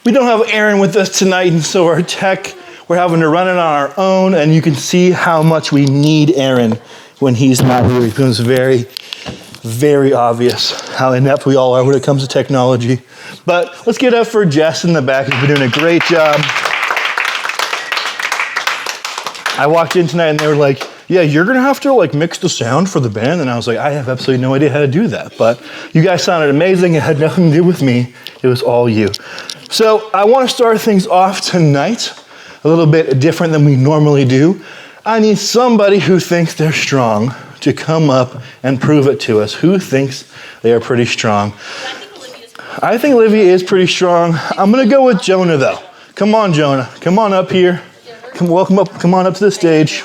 We don't have Aaron with us tonight, and so our tech, we're having to run it on our own, and you can see how much we need Aaron when he's not here. It becomes very, very obvious how inept we all are when it comes to technology. But let's get up for Jess in the back, who's been doing a great job. I walked in tonight and they were like, yeah, you're gonna have to like mix the sound for the band. And I was like, I have absolutely no idea how to do that. But you guys sounded amazing. It had nothing to do with me. It was all you. So I wanna start things off tonight a little bit different than we normally do. I need somebody who thinks they're strong to come up and prove it to us. Who thinks they are pretty strong? I think Olivia is pretty strong. I'm gonna go with Jonah though. Come on, Jonah. Come on up here. Come on up to the stage.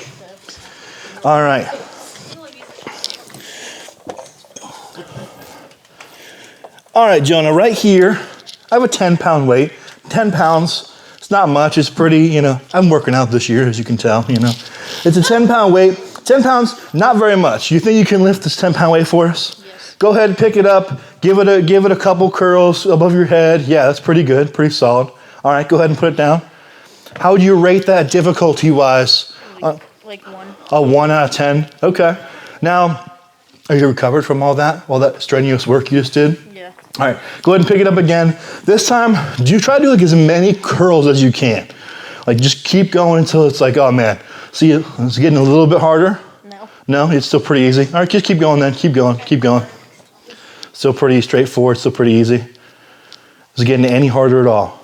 All right. All right, Jonah, right here, I have a 10-pound weight. 10 pounds, it's not much. It's pretty, I'm working out this year, as you can tell, It's a 10-pound weight. 10 pounds, not very much. You think you can lift this 10-pound weight for us? Yes. Go ahead and pick it up. Give it a couple curls above your head. Yeah, that's pretty good, pretty solid. All right, go ahead and put it down. How would you rate that difficulty-wise? Like 1. A 1 out of 10? Okay. Now, are you recovered from all that strenuous work you just did? Yeah. All right, go ahead and pick it up again. This time, do try to do like as many curls as you can. Like just keep going until it's like, oh man. See, it's getting a little bit harder? No. No, it's still pretty easy. All right, just keep going then. Keep going. Still pretty straightforward, still pretty easy. Is it getting any harder at all?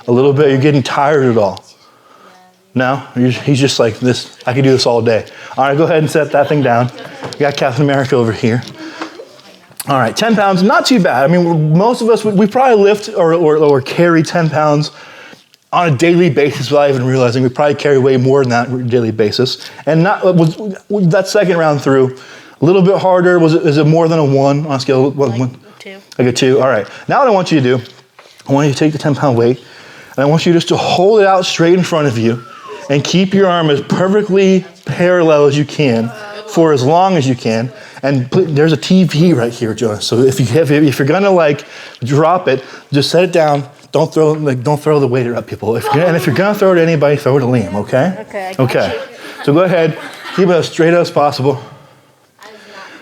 A little bit. You're getting tired at all? No? He's just like this. I could do this all day. All right, go ahead and set that thing down. We got Captain America over here. All right, 10 pounds, not too bad. I mean, most of us, we probably lift or carry 10 pounds on a daily basis without even realizing. We probably carry way more than that on a daily basis. And was that second round through a little bit harder? Is it more than a 1 on a scale of 1? Like 2. Like a 2. All right. Now what I want you to do, I want you to take the 10-pound weight, and I want you just to hold it out straight in front of you and keep your arm as perfectly parallel as you can for as long as you can. And there's a TV right here, Jonah. So if you're gonna like drop it, just set it down. Don't throw the weight at people. If you're gonna throw it at anybody, throw it at Liam. Okay? Okay. So go ahead, keep it as straight as possible.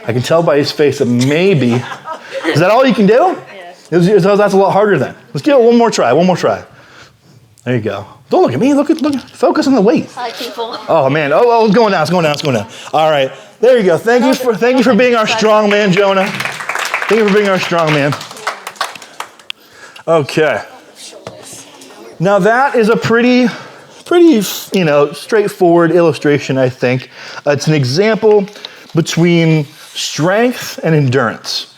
I can tell by his face that maybe. Is that all you can do? Yes. That's a lot harder then. Let's give it one more try. There you go. Don't look at me. Look. Focus on the weight. Hi, people. Oh man. Oh, it's going down. All right. There you go. Thank you for being our strong man, Jonah. Thank you for being our strong man. Okay. Now that is a pretty, straightforward illustration, I think. It's an example between strength and endurance.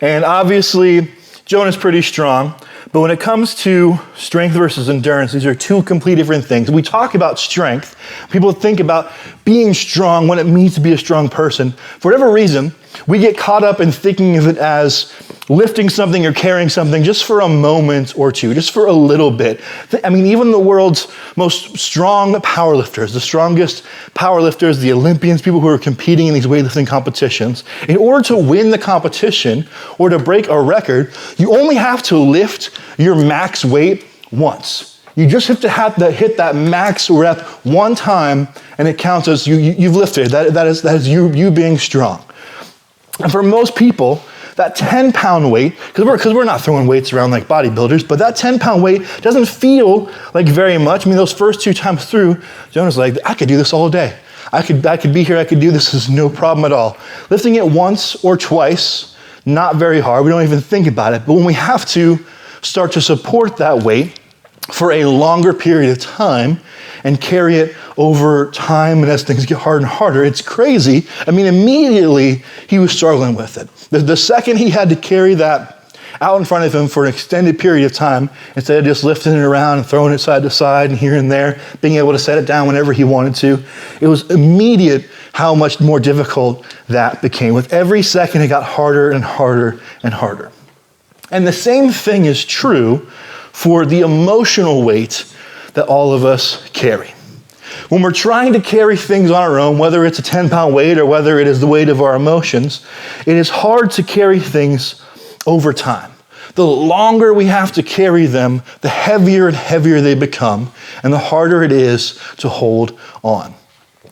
And obviously, Jonah's pretty strong. But when it comes to strength versus endurance, these are two completely different things. We talk about strength. People think about being strong, what it means to be a strong person. For whatever reason, we get caught up in thinking of it as lifting something or carrying something just for a moment or two, just for a little bit. I mean, even the world's most strong powerlifters, the strongest powerlifters, the Olympians, people who are competing in these weightlifting competitions, in order to win the competition or to break a record, you only have to lift your max weight once. You just have to hit that max rep one time, and it counts as you've lifted. That is you being strong. And for most people, that 10-pound weight, because we're not throwing weights around like bodybuilders, but that 10-pound weight doesn't feel like very much. I mean, those first 2 times through, Jonah's like, I could do this all day. I could be here, I could do this, is no problem at all. Lifting it once or twice, not very hard. We don't even think about it. But when we have to start to support that weight for a longer period of time and carry it over time, and as things get harder and harder, it's crazy. I mean, immediately he was struggling with it. The second he had to carry that out in front of him for an extended period of time, instead of just lifting it around and throwing it side to side and here and there, being able to set it down whenever he wanted to, it was immediate how much more difficult that became. With every second, it got harder and harder and harder. And the same thing is true for the emotional weight that all of us carry. When we're trying to carry things on our own, whether it's a 10-pound weight or whether it is the weight of our emotions, it is hard to carry things over time. the longer we have to carry them, the heavier and heavier they become, and the harder it is to hold on.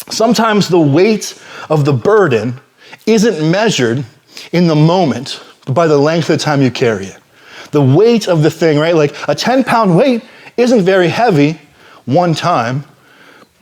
Sometimes the weight of the burden isn't measured in the moment, but by the length of the time you carry it. The weight of the thing, right? Like a 10-pound weight isn't very heavy one time,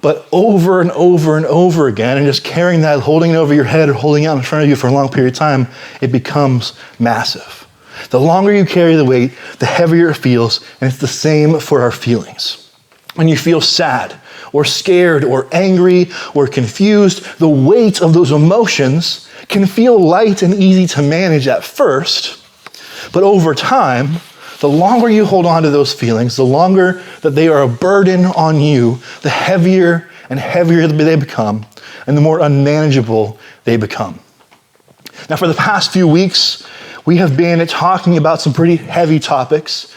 but over and over and over again, and just carrying that, holding it over your head or holding it out in front of you for a long period of time, it becomes massive. The longer you carry the weight, the heavier it feels, and it's the same for our feelings. When you feel sad or scared or angry or confused, the weight of those emotions can feel light and easy to manage at first, but over time, the longer you hold on to those feelings, the longer that they are a burden on you, the heavier and heavier they become, and the more unmanageable they become. Now, for the past few weeks, we have been talking about some pretty heavy topics,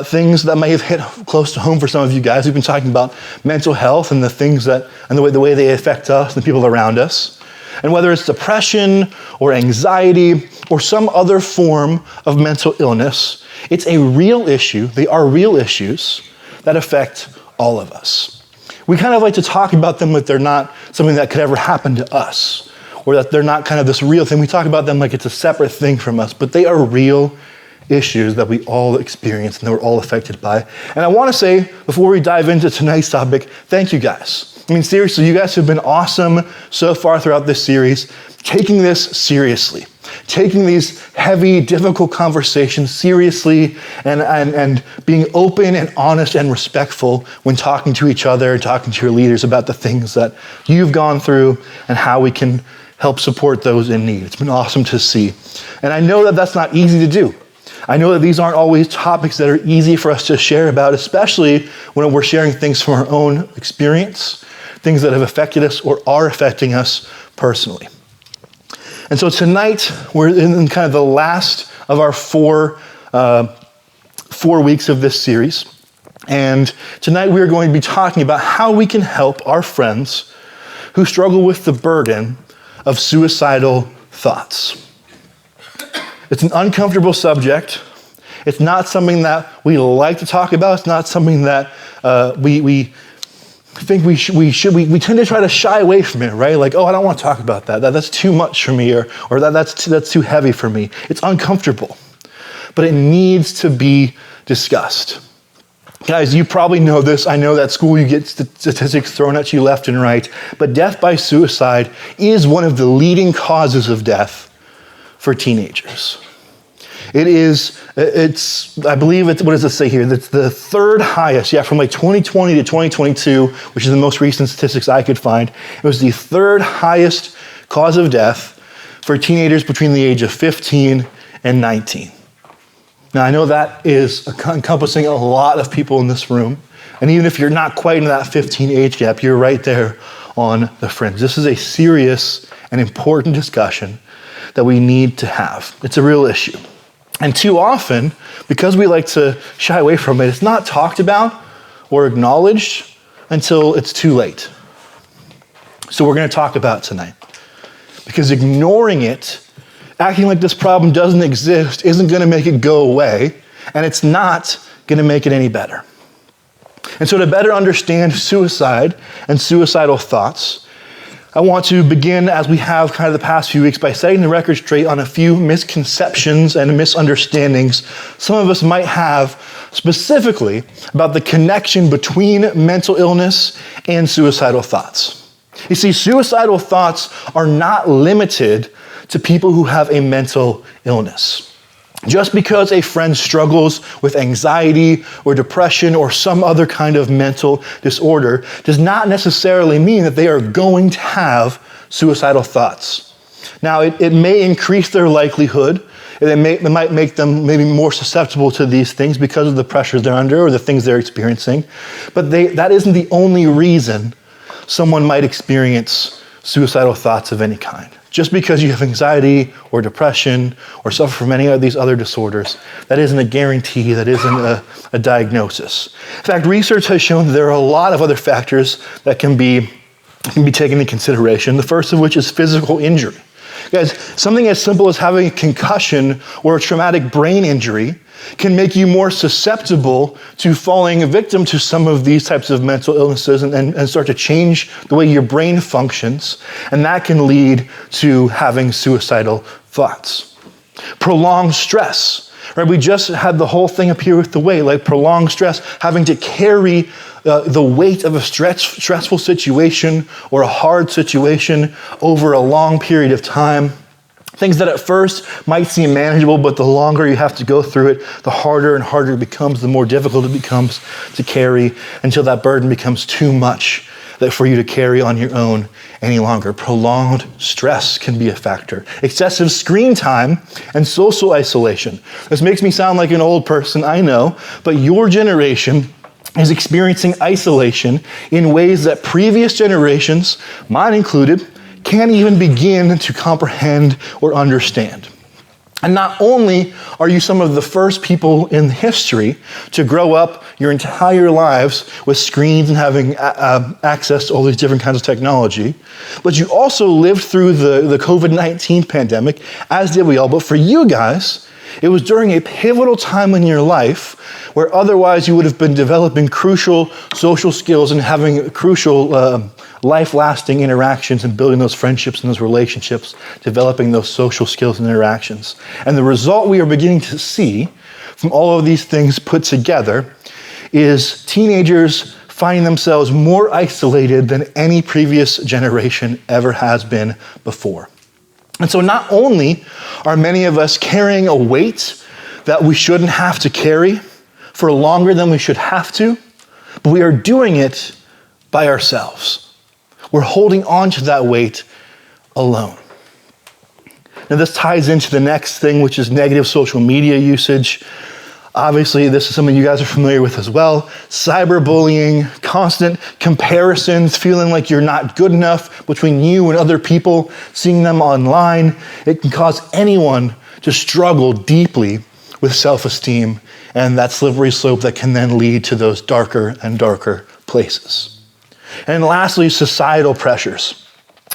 things that may have hit close to home for some of you guys. We've been talking about mental health and the things that, and the way they affect us and the people around us. And whether it's depression or anxiety or some other form of mental illness, it's a real issue. They are real issues that affect all of us. We kind of like to talk about them like they're not something that could ever happen to us, or that they're not kind of this real thing. We talk about them like it's a separate thing from us, but they are real issues that we all experience and that we're all affected by. And I want to say, before we dive into tonight's topic, thank you guys. I mean, seriously, you guys have been awesome so far throughout this series, taking this seriously, taking these heavy, difficult conversations seriously, and being open and honest and respectful when talking to each other and talking to your leaders about the things that you've gone through and how we can help support those in need. It's been awesome to see. And I know that that's not easy to do. I know that these aren't always topics that are easy for us to share about, especially when we're sharing things from our own experience, things that have affected us or are affecting us personally. And so tonight, we're in kind of the last of our four weeks of this series. And tonight we are going to be talking about how we can help our friends who struggle with the burden of suicidal thoughts. It's an uncomfortable subject. It's not something that we like to talk about. It's not something that we think we tend to try to shy away from it, right? Like, oh, I don't want to talk about that. That's too much for me, or that's too heavy for me. It's uncomfortable, but it needs to be discussed. Guys, you probably know this. I know that at school you get statistics thrown at you left and right, but death by suicide is one of the leading causes of death for teenagers. I believe what does it say here? It's the third highest, from like 2020 to 2022, which is the most recent statistics I could find. It was the third highest cause of death for teenagers between the age of 15 and 19. Now, I know that is encompassing a lot of people in this room. And even if you're not quite in that 15 age gap, you're right there on the fringe. This is a serious and important discussion that we need to have. It's a real issue. And too often, because we like to shy away from it, it's not talked about or acknowledged until it's too late. So we're going to talk about it tonight. Because ignoring it, acting like this problem doesn't exist, isn't going to make it go away, and it's not going to make it any better. And so to better understand suicide and suicidal thoughts, I want to begin, as we have kind of the past few weeks, by setting the record straight on a few misconceptions and misunderstandings some of us might have specifically about the connection between mental illness and suicidal thoughts. You see, suicidal thoughts are not limited to people who have a mental illness. Just because a friend struggles with anxiety or depression or some other kind of mental disorder does not necessarily mean that they are going to have suicidal thoughts. Now, it may increase their likelihood. It might make them maybe more susceptible to these things because of the pressures they're under or the things they're experiencing. But that isn't the only reason someone might experience suicidal thoughts of any kind. Just because you have anxiety or depression or suffer from any of these other disorders, that isn't a guarantee, that isn't a diagnosis. In fact, research has shown that there are a lot of other factors that can be taken into consideration, the first of which is physical injury. Guys, something as simple as having a concussion or a traumatic brain injury can make you more susceptible to falling a victim to some of these types of mental illnesses and start to change the way your brain functions. And that can lead to having suicidal thoughts. Prolonged stress, right? We just had the whole thing up here with the weight, like prolonged stress, having to carry the weight of a stressful situation or a hard situation over a long period of time. Things that at first might seem manageable, but the longer you have to go through it, the harder and harder it becomes, the more difficult it becomes to carry until that burden becomes too much for you to carry on your own any longer. Prolonged stress can be a factor. Excessive screen time and social isolation. This makes me sound like an old person, I know, but your generation is experiencing isolation in ways that previous generations, mine included, can't even begin to comprehend or understand. And not only are you some of the first people in history to grow up your entire lives with screens and having access to all these different kinds of technology, but you also lived through the COVID-19 pandemic, as did we all. But for you guys, it was during a pivotal time in your life where otherwise you would have been developing crucial social skills and having crucial life-lasting interactions and building those friendships and those relationships, developing those social skills and interactions. And the result we are beginning to see from all of these things put together is teenagers finding themselves more isolated than any previous generation ever has been before. And so not only are many of us carrying a weight that we shouldn't have to carry for longer than we should have to, but we are doing it by ourselves. We're holding on to that weight alone. Now this ties into the next thing, which is negative social media usage. Obviously, this is something you guys are familiar with as well. Cyberbullying, constant comparisons, feeling like you're not good enough between you and other people, seeing them online. It can cause anyone to struggle deeply with self-esteem and that slippery slope that can then lead to those darker and darker places. And lastly, societal pressures.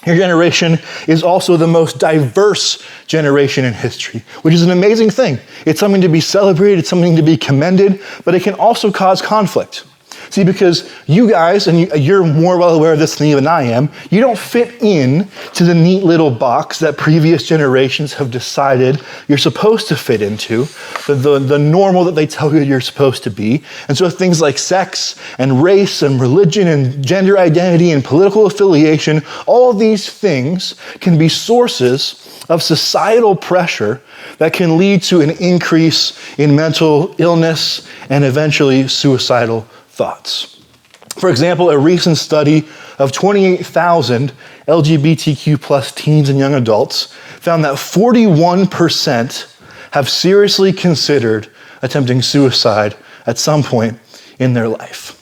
Your generation is also the most diverse generation in history, which is an amazing thing. It's something to be celebrated, it's something to be commended, but it can also cause conflict. See, because you guys, and you're more well aware of this than even I am, you don't fit in to the neat little box that previous generations have decided you're supposed to fit into, the normal that they tell you you're supposed to be. And so things like sex and race and religion and gender identity and political affiliation, all of these things can be sources of societal pressure that can lead to an increase in mental illness and eventually suicidal thoughts. For example, a recent study of 28,000 LGBTQ plus teens and young adults found that 41% have seriously considered attempting suicide at some point in their life.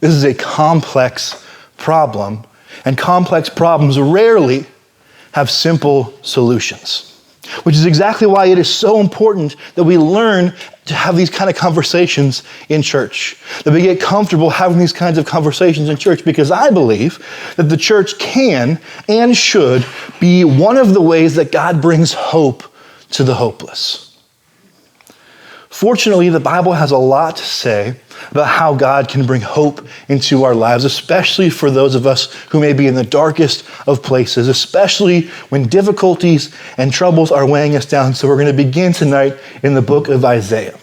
This is a complex problem, and complex problems rarely have simple solutions, which is exactly why it is so important that we learn to have these kind of conversations in church, that we get comfortable having these kinds of conversations in church, because I believe that the church can and should be one of the ways that God brings hope to the hopeless. Fortunately, the Bible has a lot to say about how God can bring hope into our lives, especially for those of us who may be in the darkest of places, especially when difficulties and troubles are weighing us down. So we're going to begin tonight in the book of Isaiah.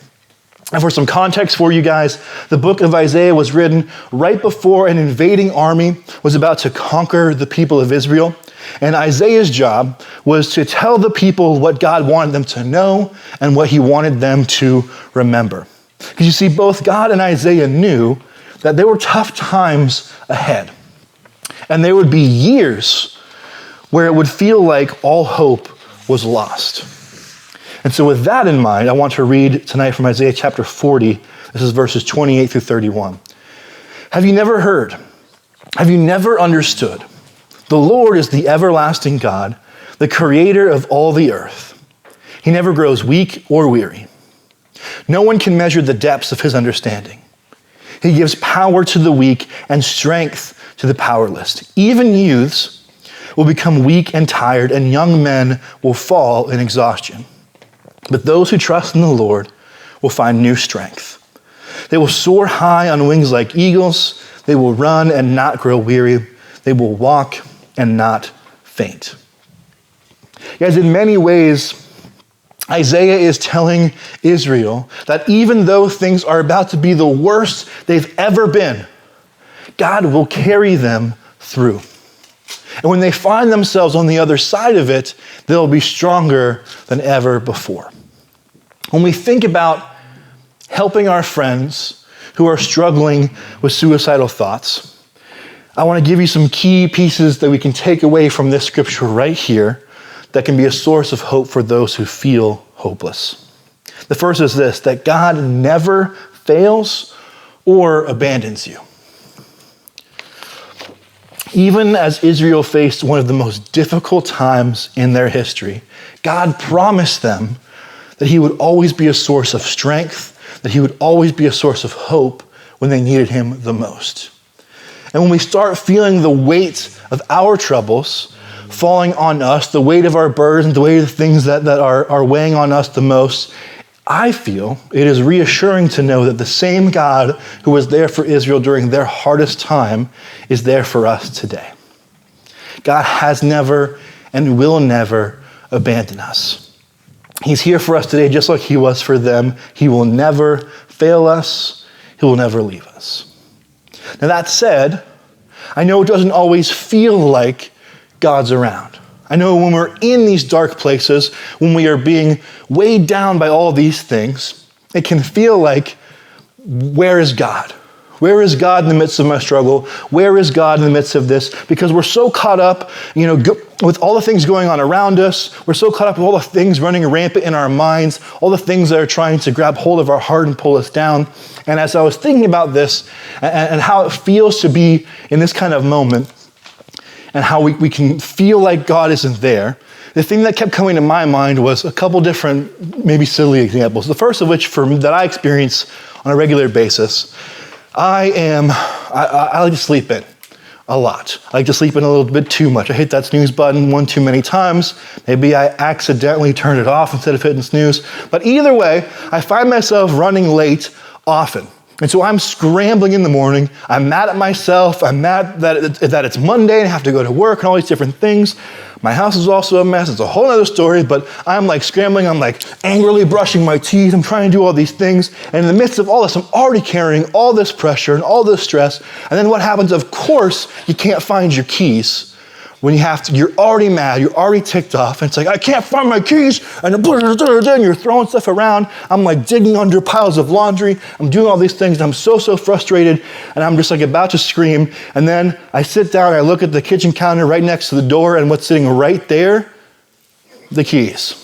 And for some context for you guys, the book of Isaiah was written right before an invading army was about to conquer the people of Israel. And Isaiah's job was to tell the people what God wanted them to know and what he wanted them to remember. Because you see, both God and Isaiah knew that there were tough times ahead. And there would be years where it would feel like all hope was lost. And so with that in mind, I want to read tonight from Isaiah chapter 40. This is verses 28 through 31. Have you never heard? Have you never understood? The Lord is the everlasting God, the creator of all the earth. He never grows weak or weary. No one can measure the depths of his understanding. He gives power to the weak and strength to the powerless. Even youths will become weak and tired, and young men will fall in exhaustion. But those who trust in the Lord will find new strength. They will soar high on wings like eagles. They will run and not grow weary. They will walk and not faint. Guys, in many ways, Isaiah is telling Israel that even though things are about to be the worst they've ever been, God will carry them through. And when they find themselves on the other side of it, they'll be stronger than ever before. When we think about helping our friends who are struggling with suicidal thoughts, I want to give you some key pieces that we can take away from this scripture right here that can be a source of hope for those who feel hopeless. The first is this, that God never fails or abandons you. Even as Israel faced one of the most difficult times in their history, God promised them that he would always be a source of strength, that he would always be a source of hope when they needed him the most. And when we start feeling the weight of our troubles falling on us, the weight of our burdens, the weight of the things that are weighing on us the most, I feel it is reassuring to know that the same God who was there for Israel during their hardest time is there for us today. God has never and will never abandon us. He's here for us today just like he was for them. He will never fail us. He will never leave us. Now that said, I know it doesn't always feel like God's around. I know when we're in these dark places, when we are being weighed down by all these things, it can feel like, where is God? Where is God in the midst of my struggle? Where is God in the midst of this? Because we're so caught up, with all the things going on around us. We're so caught up with all the things running rampant in our minds, all the things that are trying to grab hold of our heart and pull us down. And as I was thinking about this and how it feels to be in this kind of moment, and how we can feel like God isn't there, the thing that kept coming to my mind was a couple different, maybe silly examples. The first of which that I experience on a regular basis, I like to sleep in a lot. I like to sleep in a little bit too much. I hit that snooze button one too many times. Maybe I accidentally turned it off instead of hitting snooze. But either way, I find myself running late often. And so I'm scrambling in the morning. I'm mad at myself. I'm mad that it's Monday and I have to go to work and all these different things. My house is also a mess. It's a whole other story, but I'm like scrambling. I'm like angrily brushing my teeth. I'm trying to do all these things. And in the midst of all this, I'm already carrying all this pressure and all this stress. And then what happens? Of course, you can't find your keys. When you're already mad, you're already ticked off, and it's like, I can't find my keys, and you're throwing stuff around. I'm like digging under piles of laundry. I'm doing all these things, and I'm so frustrated, and I'm just like about to scream. And then I sit down, and I look at the kitchen counter right next to the door, and what's sitting right there? The keys.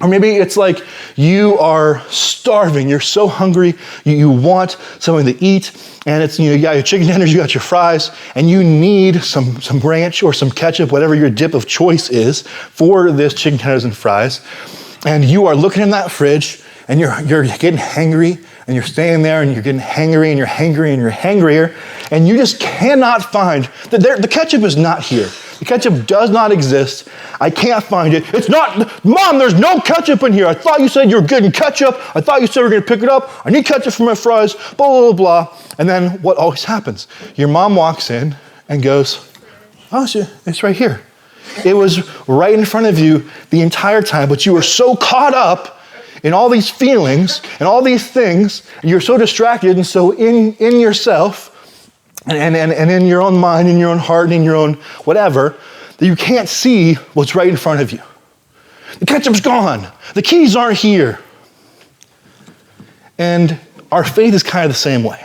Or maybe it's like you are starving, you're so hungry, you want something to eat, and it's, you got your chicken tenders, you got your fries, and you need some ranch or some ketchup, whatever your dip of choice is for this chicken tenders and fries. And you are looking in that fridge, and you're getting hangry, and you're staying there, and you're getting hangry, and you're hangry, and you're hangrier, and you just cannot find, the ketchup is not here. The ketchup does not exist. I can't find it. It's not, Mom, there's no ketchup in here. I thought you said you were getting ketchup. I thought you said we were going to pick it up. I need ketchup for my fries, blah, blah, blah. And then what always happens? Your mom walks in and goes, oh, it's right here. It was right in front of you the entire time, but you were so caught up in all these feelings and all these things, and you're so distracted and so in yourself, and in your own mind, in your own heart, and in your own whatever, that you can't see what's right in front of you. The ketchup's gone. The keys aren't here. And our faith is kind of the same way.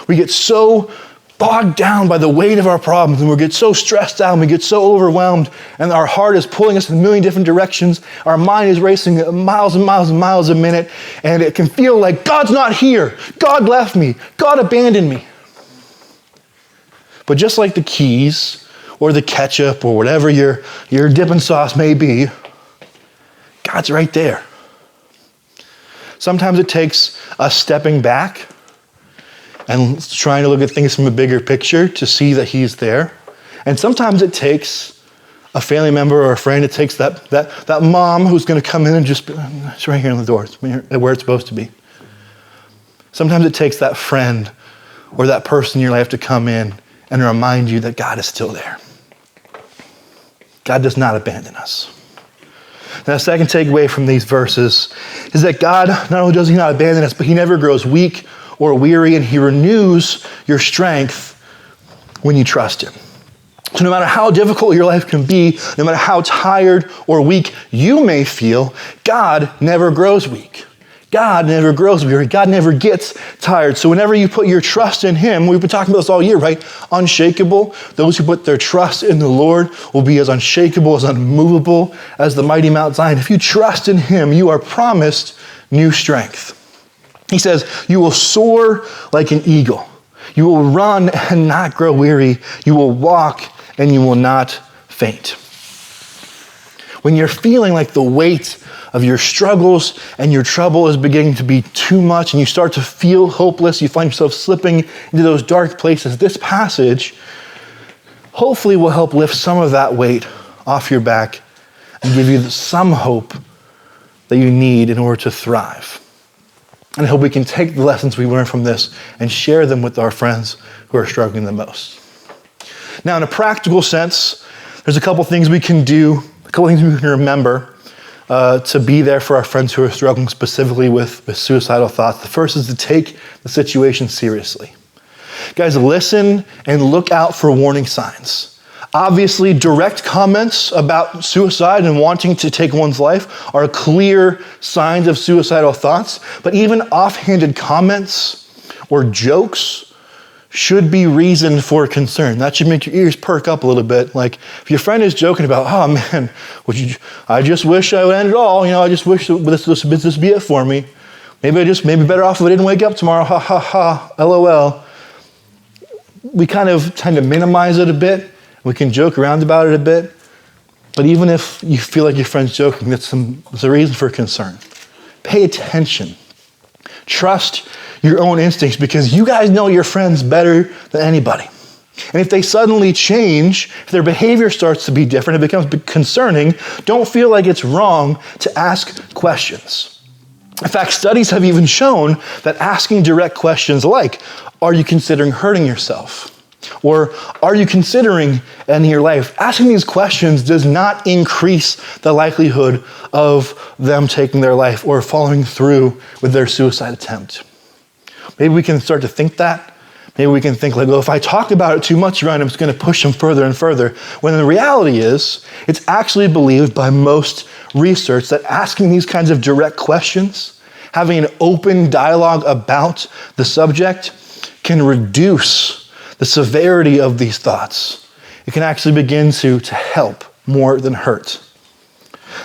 We get so bogged down by the weight of our problems, and we get so stressed out, and we get so overwhelmed, and our heart is pulling us in a million different directions. Our mind is racing miles and miles and miles a minute, and it can feel like God's not here. God left me. God abandoned me. But just like the keys or the ketchup or whatever your dipping sauce may be, God's right there. Sometimes it takes us stepping back and trying to look at things from a bigger picture to see that he's there. And sometimes it takes a family member or a friend. It takes that mom who's going to come in and just, it's right here on the door. It's where it's supposed to be. Sometimes it takes that friend or that person in your life to come in and remind you that God is still there. God does not abandon us. Now, the second takeaway from these verses is that God, not only does he not abandon us, but he never grows weak or weary, and he renews your strength when you trust him. So no matter how difficult your life can be, no matter how tired or weak you may feel, God never grows weak. God never grows weary. God never gets tired. So whenever you put your trust in him, we've been talking about this all year, right? Unshakable. Those who put their trust in the Lord will be as unshakable, as unmovable as the mighty Mount Zion. If you trust in him, you are promised new strength. He says, you will soar like an eagle. You will run and not grow weary. You will walk and you will not faint. When you're feeling like the weight of your struggles and your trouble is beginning to be too much and you start to feel hopeless, you find yourself slipping into those dark places, this passage hopefully will help lift some of that weight off your back and give you some hope that you need in order to thrive. And I hope we can take the lessons we learn from this and share them with our friends who are struggling the most. Now, in a practical sense, there's a couple things we can do, a couple things we can remember to be there for our friends who are struggling specifically with suicidal thoughts. The first is to take the situation seriously. Guys, listen and look out for warning signs. Obviously, direct comments about suicide and wanting to take one's life are clear signs of suicidal thoughts, but even offhanded comments or jokes should be reason for concern. That should make your ears perk up a little bit. Like if your friend is joking about, oh man, I just wish I would end it all. I just wish this be it for me. Maybe better off if I didn't wake up tomorrow. Ha ha ha, LOL. We kind of tend to minimize it a bit. We can joke around about it a bit. But even if you feel like your friend's joking, that's a reason for concern. Pay attention. Trust your own instincts because you guys know your friends better than anybody. And if they suddenly change, if their behavior starts to be different, it becomes concerning, don't feel like it's wrong to ask questions. In fact, studies have even shown that asking direct questions like, are you considering hurting yourself? Or are you considering ending your life? Asking these questions does not increase the likelihood of them taking their life or following through with their suicide attempt. Maybe we can start to think that. Maybe we can think like, well, if I talk about it too much around him, it's going to push him further and further. When the reality is, it's actually believed by most research that asking these kinds of direct questions, having an open dialogue about the subject, can reduce the severity of these thoughts. It can actually begin to help more than hurt.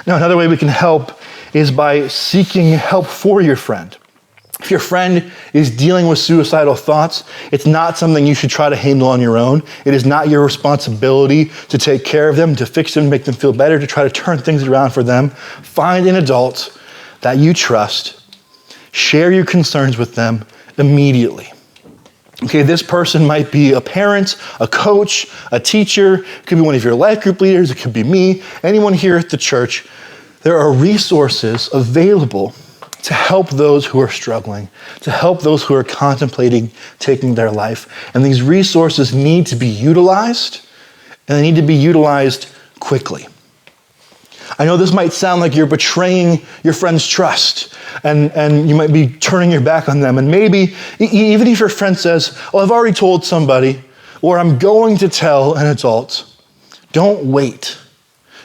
Now, another way we can help is by seeking help for your friend. If your friend is dealing with suicidal thoughts, it's not something you should try to handle on your own. It is not your responsibility to take care of them, to fix them, make them feel better, to try to turn things around for them. Find an adult that you trust. Share your concerns with them immediately. Okay, this person might be a parent, a coach, a teacher. It could be one of your life group leaders. It could be me, anyone here at the church. There are resources available to help those who are struggling, to help those who are contemplating taking their life. And these resources need to be utilized, and they need to be utilized quickly. I know this might sound like you're betraying your friend's trust, and you might be turning your back on them. And maybe, even if your friend says, oh, I've already told somebody, or I'm going to tell an adult, don't wait.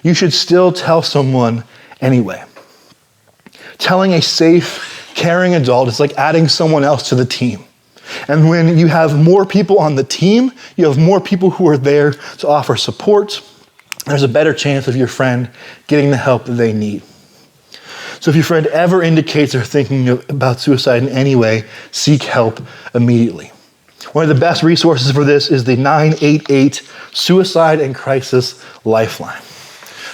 You should still tell someone anyway. Telling a safe, caring adult is like adding someone else to the team. And when you have more people on the team, you have more people who are there to offer support. There's a better chance of your friend getting the help that they need. So if your friend ever indicates they're thinking about suicide in any way, seek help immediately. One of the best resources for this is the 988 Suicide and Crisis Lifeline.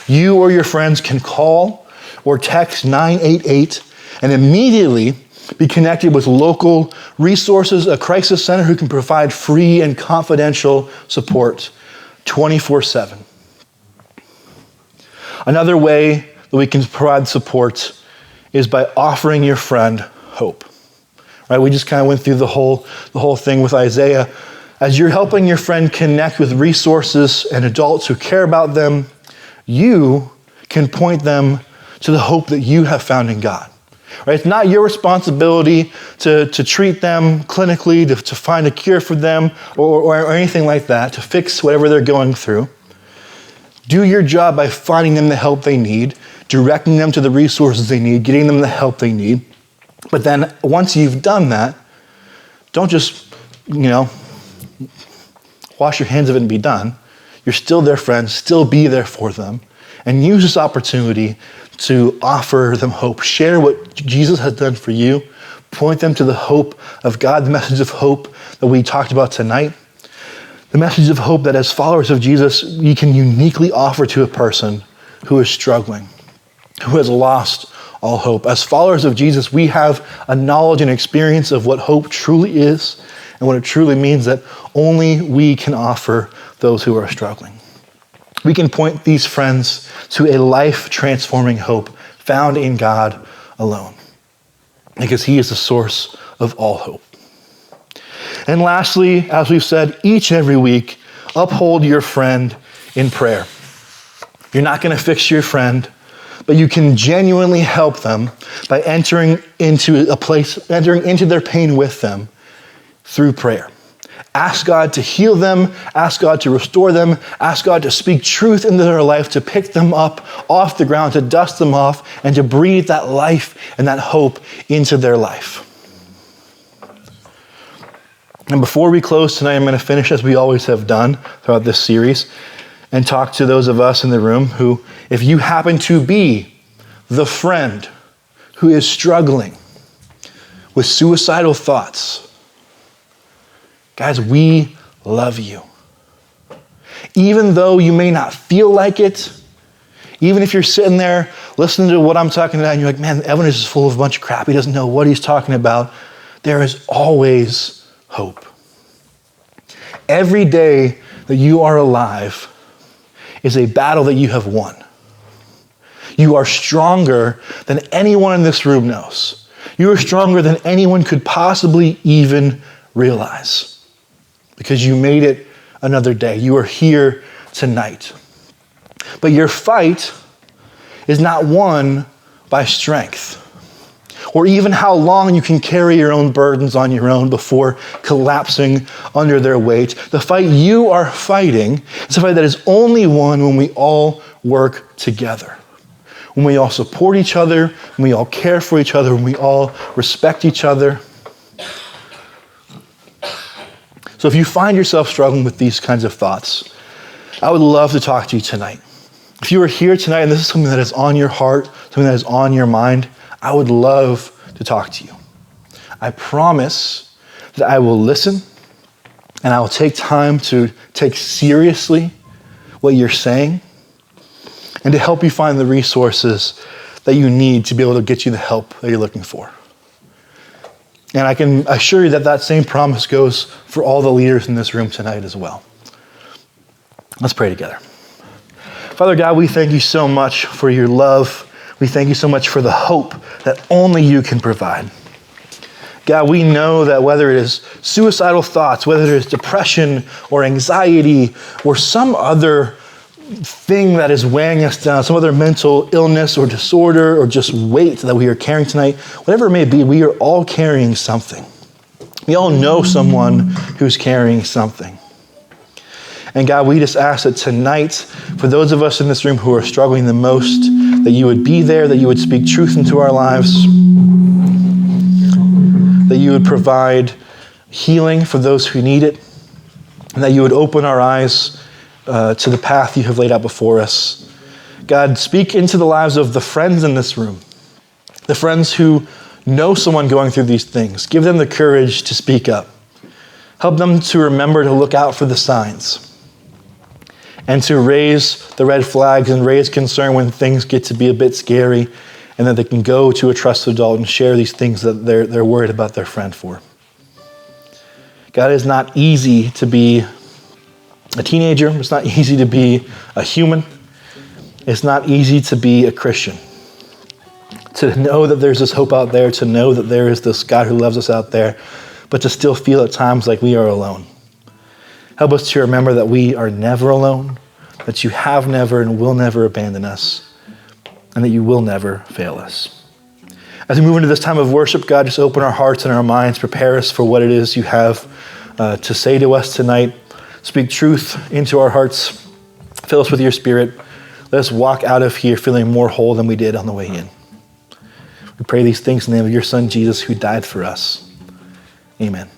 You or your friends can call or text 988 and immediately be connected with local resources, a crisis center who can provide free and confidential support. 24/7. Another way that we can provide support is by offering your friend hope. Right? We just kind of went through the whole thing with Isaiah. As you're helping your friend connect with resources and adults who care about them, you can point them to the hope that you have found in God. Right? It's not your responsibility to treat them clinically, to find a cure for them or anything like that, to fix whatever they're going through. Do your job by finding them the help they need, directing them to the resources they need, getting them the help they need. But then once you've done that, don't just, wash your hands of it and be done. You're still their friend, still be there for them, and use this opportunity to offer them hope. Share what Jesus has done for you. Point them to the hope of God, the message of hope that we talked about tonight. The message of hope that as followers of Jesus, we can uniquely offer to a person who is struggling, who has lost all hope. As followers of Jesus, we have a knowledge and experience of what hope truly is and what it truly means that only we can offer those who are struggling. We can point these friends to a life-transforming hope found in God alone, because he is the source of all hope. And lastly, as we've said each and every week, uphold your friend in prayer. You're not going to fix your friend, but you can genuinely help them by entering into their pain with them through prayer. Ask God to heal them, ask God to restore them, ask God to speak truth into their life, to pick them up off the ground, to dust them off, and to breathe that life and that hope into their life. And before we close tonight, I'm going to finish as we always have done throughout this series and talk to those of us in the room who, if you happen to be the friend who is struggling with suicidal thoughts, guys, we love you. Even though you may not feel like it, even if you're sitting there listening to what I'm talking about and you're like, man, Evan is just full of a bunch of crap. He doesn't know what he's talking about. There is always hope. Every day that you are alive is a battle that you have won. You are stronger than anyone in this room knows. You are stronger than anyone could possibly even realize, because you made it another day. You are here tonight. But your fight is not won by strength, or even how long you can carry your own burdens on your own before collapsing under their weight. The fight you are fighting is a fight that is only won when we all work together, when we all support each other, when we all care for each other, when we all respect each other. So if you find yourself struggling with these kinds of thoughts, I would love to talk to you tonight. If you are here tonight and this is something that is on your heart, something that is on your mind, I would love to talk to you. I promise that I will listen and I will take time to take seriously what you're saying and to help you find the resources that you need to be able to get you the help that you're looking for. And I can assure you that that same promise goes for all the leaders in this room tonight as well. Let's pray together. Father God, we thank you so much for your love. We thank you so much for the hope that only you can provide. God, we know that whether it is suicidal thoughts, whether it is depression or anxiety or some other thing that is weighing us down, some other mental illness or disorder or just weight that we are carrying tonight, whatever it may be, we are all carrying something. We all know someone who's carrying something. And God, we just ask that tonight, for those of us in this room who are struggling the most, that you would be there, that you would speak truth into our lives, that you would provide healing for those who need it, and that you would open our eyes to the path you have laid out before us. God, speak into the lives of the friends in this room, the friends who know someone going through these things. Give them the courage to speak up. Help them to remember to look out for the signs and to raise the red flags and raise concern when things get to be a bit scary, and that they can go to a trusted adult and share these things that they're worried about their friend for. God, it is not easy to be a teenager. It's not easy to be a human. It's not easy to be a Christian. To know that there's this hope out there, to know that there is this God who loves us out there, but to still feel at times like we are alone. Help us to remember that we are never alone, that you have never and will never abandon us, and that you will never fail us. As we move into this time of worship, God, just open our hearts and our minds, prepare us for what it is you have to say to us tonight. Speak truth into our hearts. Fill us with your Spirit. Let us walk out of here feeling more whole than we did on the way in. We pray these things in the name of your Son, Jesus, who died for us. Amen.